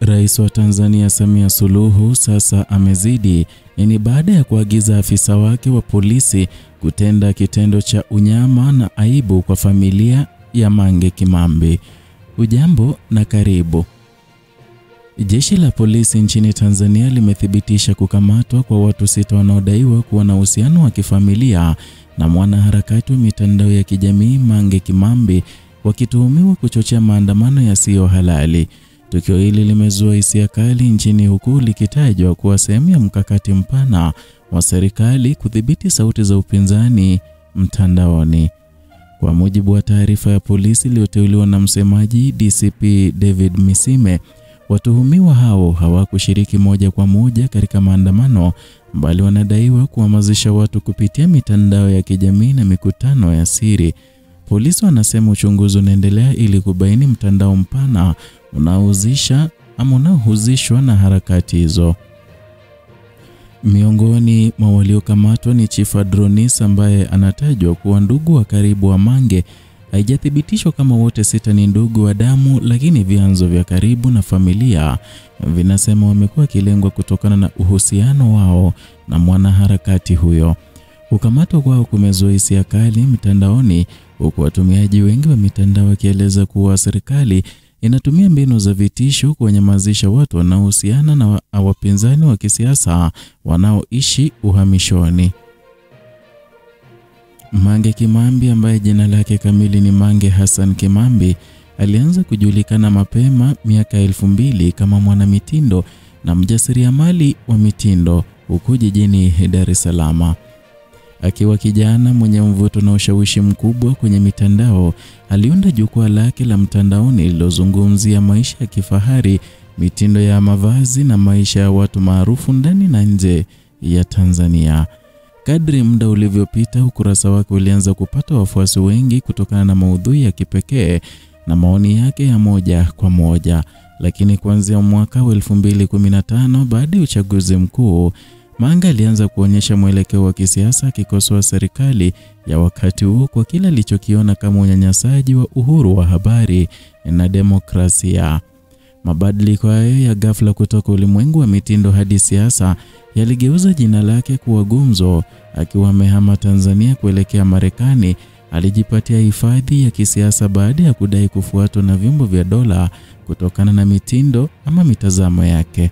Rais wa Tanzania Samia Suluhu sasa amezidi, baada ya kuagiza afisa wake wa polisi kutenda kitendo cha unyama na aibu kwa familia ya Mange Kimambi. Ujambo na karibu. Jeshi la polisi nchini Tanzania limethibitisha kukamatwa kwa watu 6 wanaodaiwa kuwa na uhusiano wa kifamilia na mwanaharakati wa mitandao ya kijamii Mange Kimambi, wakituhumiwa kuchochea maandamano yasiyo halali. Tukio hili limezua hisia kali nchini, huku likitajwa kuwa sehemu ya mkakati mpana wa serikali kudhibiti sauti za upinzani mtandaoni. Kwa mujibu wa taarifa ya polisi iliyoteuliwa na msemaji DCP David Misime, watuhumiwa hao hawakushiriki moja kwa moja katika maandamano, bali wanadaiwa kuhamasisha watu kupitia mitandao ya kijamii na mikutano ya siri. Polisi wanasema uchunguzi unaendelea ili kubaini mtandao mpana unaohusishwa na harakati hizo. Miongoni mwa waliokamatwa ni Chief Adronis ambaye anatajwa kuwa ndugu wa karibu wa Mange. Haijathibitishwa kama wote 6 ni ndugu wa damu, lakini vyanzo vya karibu na familia vinasema wamekuwa kilengwa kutokana na uhusiano wao na mwanaharakati huyo. Kukamatwa kwao kumezua hisia kali mitandaoni, huku watumiaji wengi wa mitandao wakieleza kuwa serikali inatumia mbinu za vitisho kuwanyamazisha watu wanaohusiana na wapinzani wa kisiasa wanaoishi uhamishoni. Mange Kimambi, ambaye jina lake kamili ni Mange Hassan Kimambi, alianza kujulikana mapema miaka 2000 kama mwanamitindo na mjasiriamali wa mitindo huko jijini Dar es Salaam. Akiwa kijana mwenye mvuto na ushawishi mkubwa kwenye mitandao, aliunda jukwaa lake la mtandaoni lililozungumzia maisha ya kifahari, mitindo ya mavazi na maisha ya watu maarufu ndani na nje ya Tanzania. Kadri muda ulivyopita, ukurasa wake ulianza kupata wafuasi wengi kutokana na maudhui ya kipekee na maoni yake ya moja kwa moja. Lakini kuanzia mwaka wa 2015, baada ya uchaguzi mkuu, Mange alianza kuonyesha mwelekeo wa kisiasa, akikosoa serikali ya wakati huo kwa kile alichokiona kama unyanyasaji wa uhuru wa habari na demokrasia. Mabadiliko hayo ya ghafla kutoka ulimwengu wa mitindo hadi siasa yaligeuza jina lake kuwa gumzo. Akiwa amehama Tanzania kuelekea Marekani, alijipatia hifadhi ya kisiasa baada ya kudai kufuatwa na vyombo vya dola kutokana na mitindo ama mitazamo yake.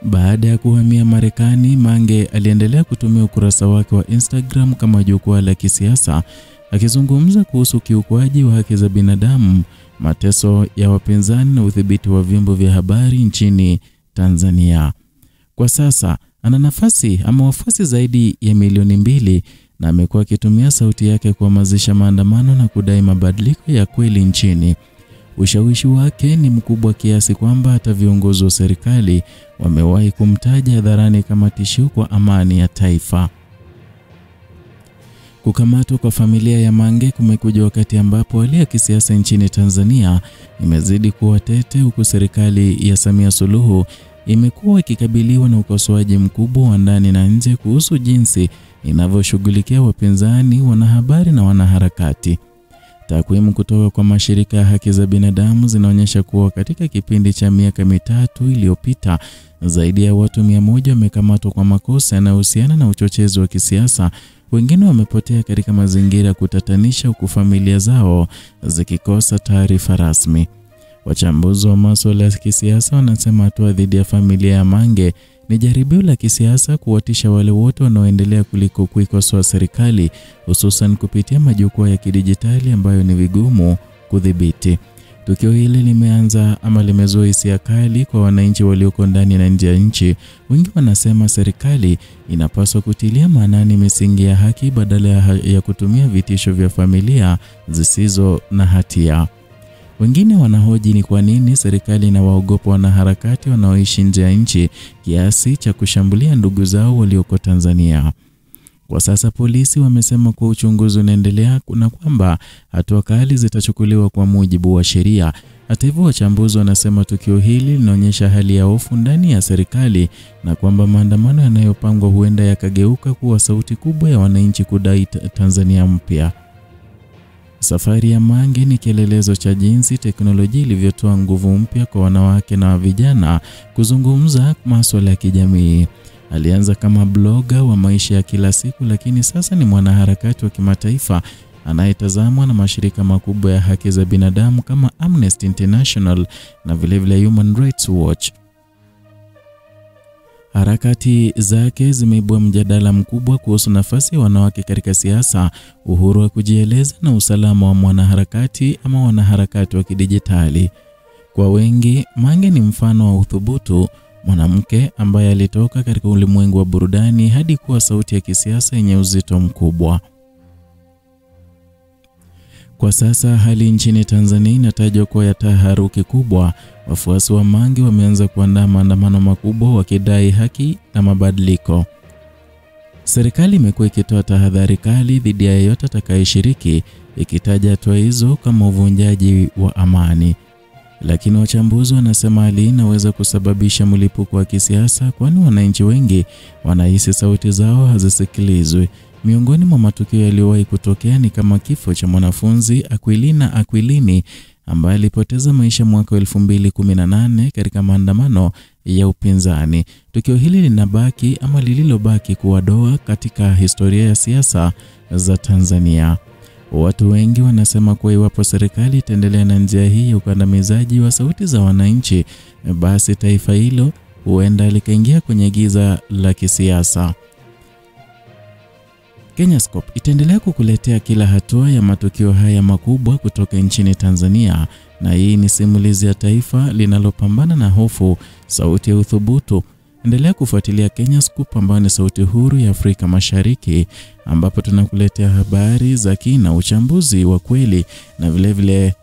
Baada ya kuhamia Marekani, Mange aliendelea kutumia ukurasa wake wa Instagram kama jukwaa la kisiasa, akizungumza kuhusu kiukwaji wa haki za binadamu, mateso ya wapinzani na udhibiti wa vyombo vya habari nchini Tanzania. Kwa sasa ana nafasi ama wafuasi zaidi ya milioni 2 na amekuwa akitumia sauti yake kuhamasisha maandamano na kudai mabadiliko ya kweli nchini. Ushawishi wake ni mkubwa kiasi kwamba hata viongozi wa serikali wamewahi kumtaja hadharani kama tishio kwa amani ya taifa. Kukamatwa kwa familia ya Mange kumekuja wakati ambapo hali ya kisiasa nchini Tanzania imezidi kuwa tete, huku serikali ya Samia Suluhu imekuwa ikikabiliwa na ukosoaji mkubwa wa ndani na nje kuhusu jinsi inavyoshughulikia wapinzani, wanahabari na wanaharakati. Takwimu kutoka kwa mashirika ya haki za binadamu zinaonyesha kuwa katika kipindi cha miaka 3 iliyopita, zaidi ya watu 100 wamekamatwa kwa makosa yanayohusiana na uchochezi wa kisiasa. Wengine wamepotea katika mazingira ya kutatanisha, huku familia zao zikikosa taarifa rasmi. Wachambuzi wa masuala ya kisiasa wanasema hatua dhidi ya familia ya Mange ni jaribio la kisiasa kuwatisha wale wote wanaoendelea kuliko kuikosoa serikali, hususan kupitia majukwaa ya kidijitali ambayo ni vigumu kudhibiti. Tukio hili limezua hisia kali kwa wananchi walioko ndani na nje ya nchi. Wengi wanasema serikali inapaswa kutilia maanani misingi ya haki badala ya kutumia vitisho vya familia zisizo na hatia. Wengine wanahoji ni kwa nini serikali inawaogopa wanaharakati wanaoishi nje ya nchi kiasi cha kushambulia ndugu zao walioko Tanzania. Kwa sasa polisi wamesema kwa uchunguzi unaendelea na kwamba hatua kali zitachukuliwa kwa mujibu wa sheria. Hata hivyo, wachambuzi wanasema tukio hili linaonyesha hali ya hofu ndani ya serikali na kwamba maandamano yanayopangwa huenda yakageuka kuwa sauti kubwa ya wananchi kudai Tanzania mpya. Safari ya Mange ni kielelezo cha jinsi teknolojia ilivyotoa nguvu mpya kwa wanawake na vijana kuzungumza masuala ya kijamii. Alianza kama bloga wa maisha ya kila siku, lakini sasa ni mwanaharakati wa kimataifa anayetazamwa na mashirika makubwa ya haki za binadamu kama Amnesty International na vilevile Human Rights Watch. Harakati zake zimeibua mjadala mkubwa kuhusu nafasi ya wanawake katika siasa, uhuru wa kujieleza na usalama wa mwanaharakati ama wanaharakati wa kidijitali. Kwa wengi, Mange ni mfano wa uthubutu, mwanamke ambaye alitoka katika ulimwengu wa burudani hadi kuwa sauti ya kisiasa yenye uzito mkubwa. Kwa sasa hali nchini Tanzania inatajwa kuwa ya taharuki kubwa. Wafuasi wa Mange wameanza kuandaa maandamano makubwa wakidai haki na mabadiliko. Serikali imekuwa ikitoa tahadhari kali dhidi ya yeyote atakayeshiriki, ikitaja hatua hizo kama uvunjaji wa amani. Lakini wachambuzi wanasema hali inaweza kusababisha mlipuko wa kisiasa, kwani wananchi wengi wanahisi sauti zao hazisikilizwi. Miongoni mwa matukio yaliyowahi kutokea ni kama kifo cha mwanafunzi Aquilina Aquilini ambaye alipoteza maisha mwaka 2018 katika maandamano ya upinzani. Tukio hili linabaki ama lililobaki kuwa doa katika historia ya siasa za Tanzania. Watu wengi wanasema kuwa iwapo serikali itaendelea na njia hii ya ukandamizaji wa sauti za wananchi, basi taifa hilo huenda likaingia kwenye giza la kisiasa. Kenyascope itaendelea kukuletea kila hatua ya matukio haya makubwa kutoka nchini Tanzania, na hii ni simulizi ya taifa linalopambana na hofu, sauti ya uthubutu. Endelea kufuatilia Kenyascope ambayo ni sauti huru ya Afrika Mashariki, ambapo tunakuletea habari za kina, uchambuzi wa kweli na vilevile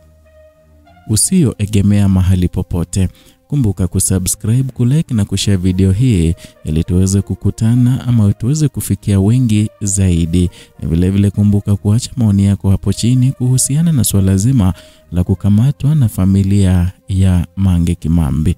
usioegemea mahali popote. Kumbuka kusubscribe, kulike na kushare video hii ili tuweze kukutana ama tuweze kufikia wengi zaidi. Vilevile kumbuka kuacha maoni yako hapo chini kuhusiana na swala zima la kukamatwa na familia ya Mange Kimambi.